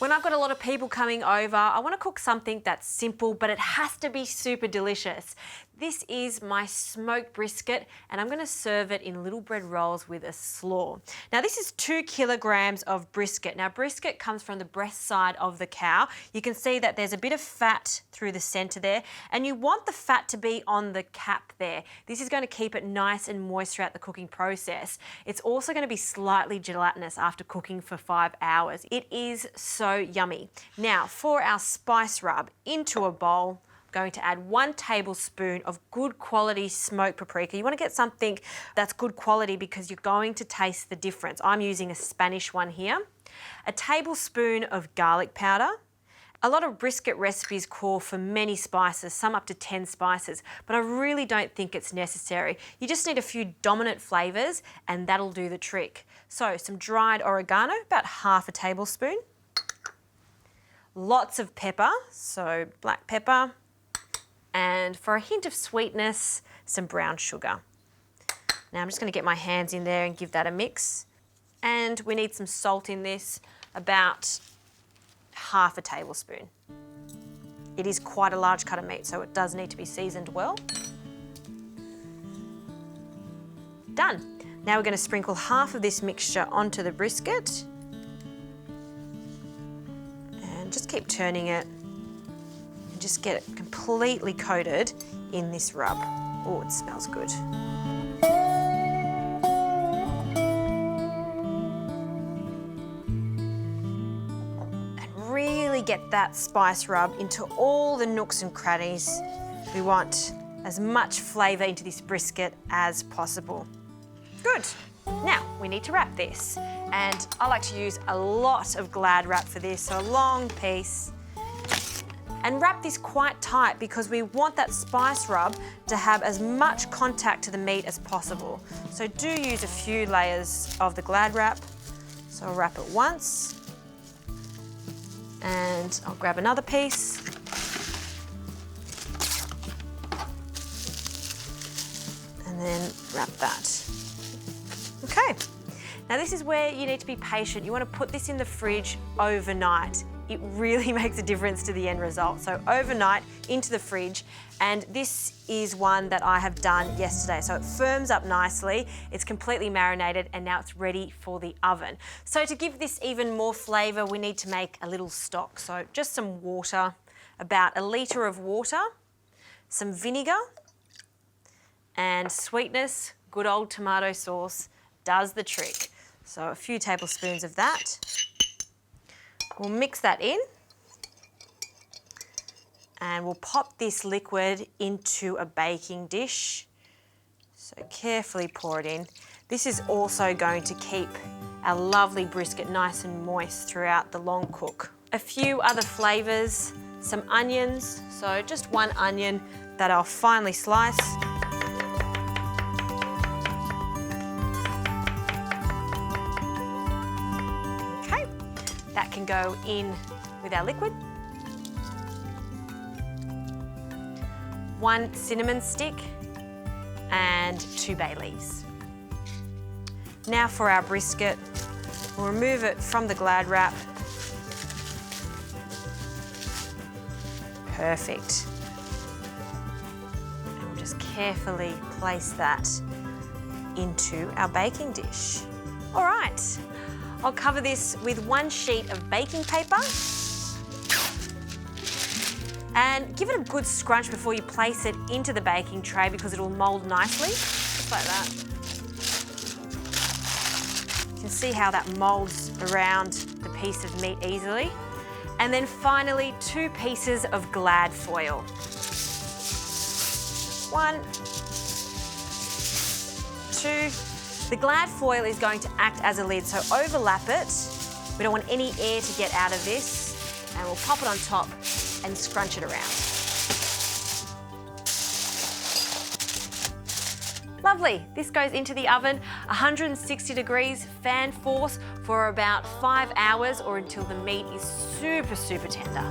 When I've got a lot of people coming over, I want to cook something that's simple, but it has to be super delicious. This is my smoked brisket, and I'm going to serve it in little bread rolls with a slaw. Now, this is 2 kilograms of brisket. Now, brisket comes from the breast side of the cow. You can see that there's a bit of fat through the center there, and you want the fat to be on the cap there. This is going to keep it nice and moist throughout the cooking process. It's also going to be slightly gelatinous after cooking for 5 hours. It is so yummy. Now, for our spice rub, into a bowl, going to add 1 tablespoon of good quality smoked paprika. You want to get something that's good quality because you're going to taste the difference. I'm using a Spanish one here. A tablespoon of garlic powder. A lot of brisket recipes call for many spices, some up to 10 spices, but I really don't think it's necessary. You just need a few dominant flavours and that'll do the trick. So some dried oregano, about 1/2 tablespoon. Lots of pepper, so black pepper. And for a hint of sweetness, some brown sugar. Now I'm just going to get my hands in there and give that a mix. And we need some salt in this, about 1/2 tablespoon. It is quite a large cut of meat, so it does need to be seasoned well. Done. Now we're going to sprinkle half of this mixture onto the brisket. And just keep turning it. Just get it completely coated in this rub. Oh, it smells good. And really get that spice rub into all the nooks and crannies. We want as much flavour into this brisket as possible. Good. Now, we need to wrap this. And I like to use a lot of Glad wrap for this, so a long piece. And wrap this quite tight because we want that spice rub to have as much contact to the meat as possible. So do use a few layers of the Glad wrap. So I'll wrap it once. And I'll grab another piece. And then wrap that. Okay. Now this is where you need to be patient. You want to put this in the fridge overnight. It really makes a difference to the end result. So overnight into the fridge, and this is one that I have done yesterday. So it firms up nicely, it's completely marinated, and now it's ready for the oven. So to give this even more flavour, we need to make a little stock. So just some water, about 1 litre of water, some vinegar, and sweetness, good old tomato sauce does the trick. So a few tablespoons of that. We'll mix that in and we'll pop this liquid into a baking dish. So carefully pour it in. This is also going to keep our lovely brisket nice and moist throughout the long cook. A few other flavours, some onions, so just 1 onion that I'll finely slice. That can go in with our liquid. 1 cinnamon stick and 2 bay leaves. Now for our brisket, we'll remove it from the Glad wrap. Perfect. And we'll just carefully place that into our baking dish. All right. I'll cover this with 1 sheet of baking paper and give it a good scrunch before you place it into the baking tray because it'll mould nicely, just like that. You can see how that moulds around the piece of meat easily. And then finally, 2 pieces of Glad foil. 1, 2. The Glad foil is going to act as a lid, so overlap it. We don't want any air to get out of this, and we'll pop it on top and scrunch it around. Lovely. This goes into the oven, 160 degrees, fan force for about 5 hours or until the meat is super, super tender.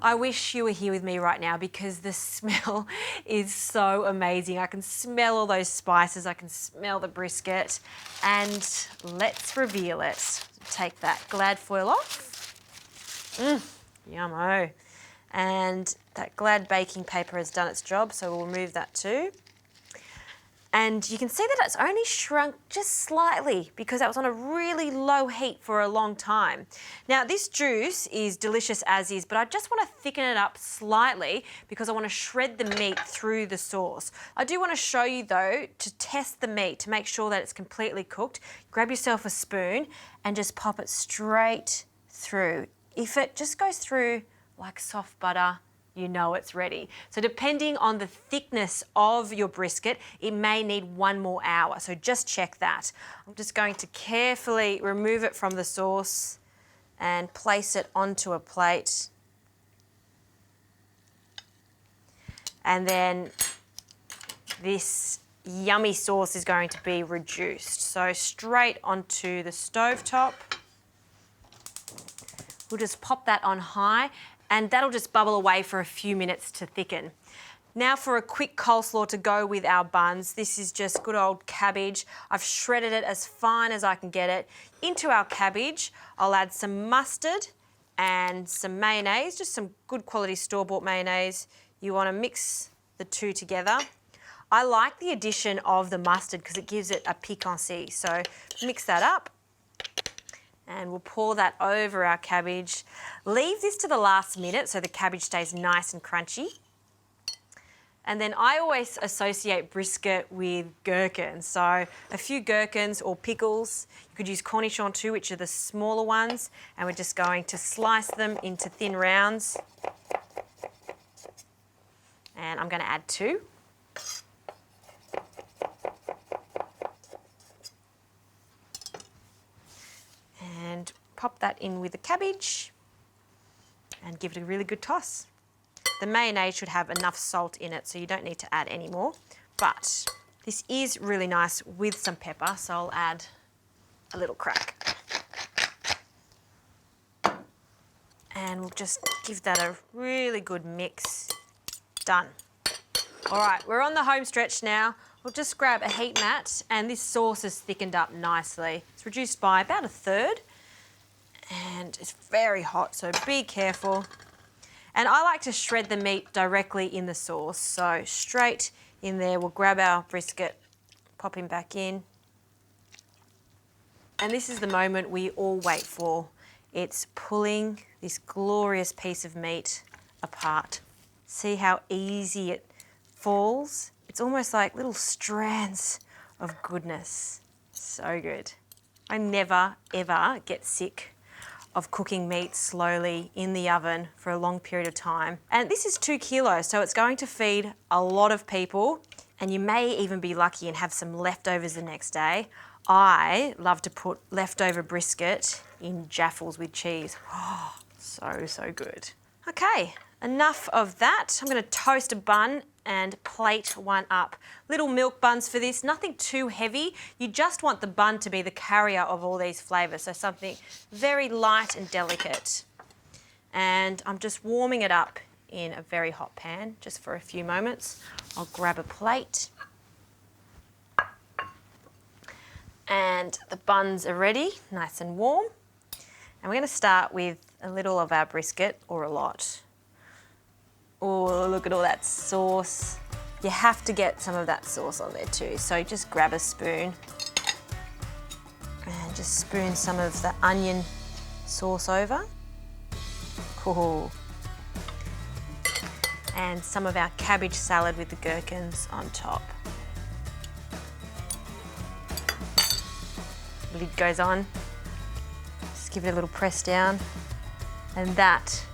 I wish you were here with me right now because the smell is so amazing. I can smell all those spices, I can smell the brisket, and let's reveal it. Take that Glad foil off. Yummo. And that Glad baking paper has done its job, so we'll remove that too. And you can see that it's only shrunk just slightly because that was on a really low heat for a long time. Now this juice is delicious as is, but I just want to thicken it up slightly because I want to shred the meat through the sauce. I do want to show you though, to test the meat, to make sure that it's completely cooked, grab yourself a spoon and just pop it straight through. If it just goes through like soft butter, you know it's ready. So depending on the thickness of your brisket, it may need 1 more hour. So just check that. I'm just going to carefully remove it from the sauce and place it onto a plate. And then this yummy sauce is going to be reduced. So straight onto the stovetop. We'll just pop that on high and that'll just bubble away for a few minutes to thicken. Now for a quick coleslaw to go with our buns. This is just good old cabbage. I've shredded it as fine as I can get it. Into our cabbage, I'll add some mustard and some mayonnaise, just some good quality store-bought mayonnaise. You want to mix the two together. I like the addition of the mustard because it gives it a piquancy. So mix that up. And we'll pour that over our cabbage. Leave this to the last minute so the cabbage stays nice and crunchy. And then I always associate brisket with gherkins. So a few gherkins or pickles. You could use cornichons too, which are the smaller ones. And we're just going to slice them into thin rounds. And I'm going to add 2. And pop that in with the cabbage and give it a really good toss. The mayonnaise should have enough salt in it, so you don't need to add any more. But this is really nice with some pepper, so I'll add a little crack. And we'll just give that a really good mix. Done. All right, we're on the home stretch now. We'll just grab a heat mat, and this sauce is thickened up nicely. It's reduced by about 1/3, and it's very hot, so be careful. And I like to shred the meat directly in the sauce, so straight in there. We'll grab our brisket, pop him back in. And this is the moment we all wait for. It's pulling this glorious piece of meat apart. See how easy it falls? It's almost like little strands of goodness. So good. I never, ever get sick of cooking meat slowly in the oven for a long period of time. And this is 2 kilos, so it's going to feed a lot of people, and you may even be lucky and have some leftovers the next day. I love to put leftover brisket in jaffles with cheese. Oh, so good. Okay, enough of that. I'm going to toast a bun and plate one up. Little milk buns for this, nothing too heavy. You just want the bun to be the carrier of all these flavours, so something very light and delicate. And I'm just warming it up in a very hot pan just for a few moments. I'll grab a plate. And the buns are ready, nice and warm. And we're going to start with a little of our brisket, or a lot. Oh, look at all that sauce. You have to get some of that sauce on there too. So just grab a spoon and just spoon some of the onion sauce over. Cool. And some of our cabbage salad with the gherkins on top. Lid goes on. Just give it a little press down. And that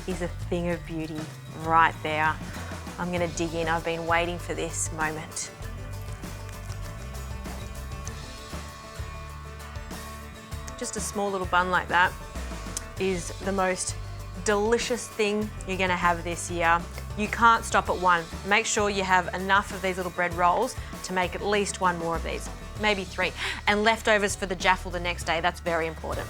is a thing of beauty right there. I'm going to dig in. I've been waiting for this moment. Just a small little bun like that is the most delicious thing you're going to have this year. You can't stop at one. Make sure you have enough of these little bread rolls to make at least 1 more of these, maybe 3. And leftovers for the jaffle the next day, that's very important.